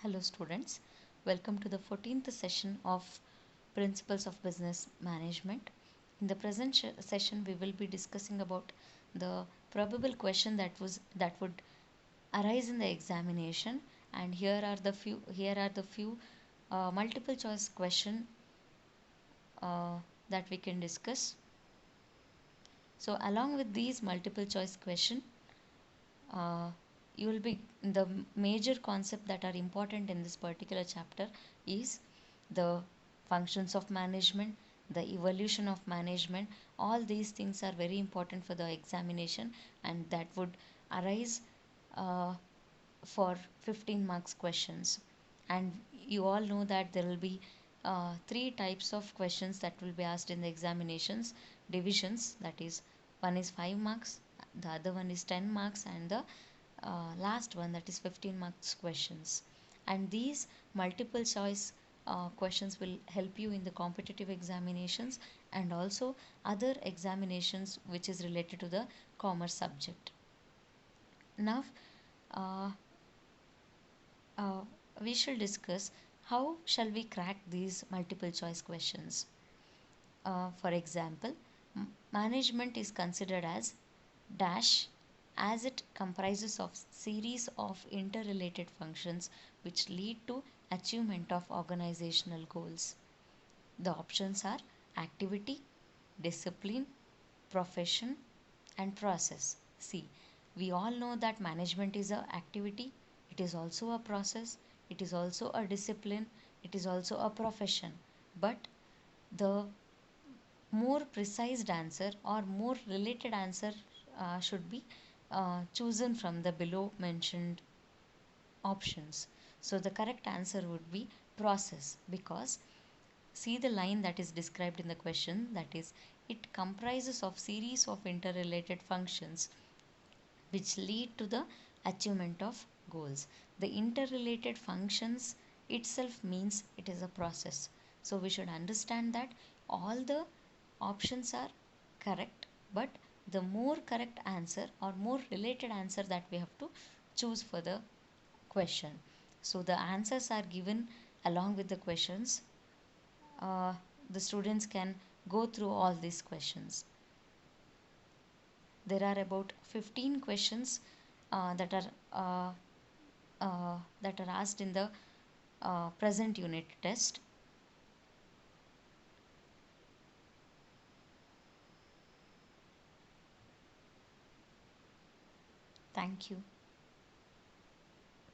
Hello students, welcome to the 14th session of Principles of Business Management. In the present session we will be discussing about the probable question that would arise in the examination, and here are the few multiple choice question that we can discuss. So along with these multiple choice question, uh, you will be the major concept that are important in this particular chapter is the functions of management, the evolution of management. All these things are very important for the examination, and that would arise uh, for 15 marks questions. And you all know that there will be three types of questions that will be asked in the examinations divisions, that is, one is 5 marks, the other one is 10 marks, and the last one, that is 15 marks questions. And these multiple choice questions will help you in the competitive examinations and also other examinations which is related to the commerce subject. Now uh, uh, we shall discuss how shall we crack these multiple choice questions. For example, management is considered as dash, as it comprises of series of interrelated functions which lead to achievement of organizational goals. The options are activity, discipline, profession, and process. See, we all know that management is a activity, it is also a process, it is also a discipline, it is also a profession. But the more precise answer or more related answer should be chosen from the below mentioned options. So the correct answer would be process, because see the line that is described in the question, that is, it comprises of series of interrelated functions which lead to the achievement of goals. The interrelated functions itself means it is a process. So we should understand that all the options are correct, but the more correct answer or more related answer that we have to choose for the question. So the answers are given along with the questions. The students can go through all these questions. There are about 15 questions that are asked in the present unit test. Thank you.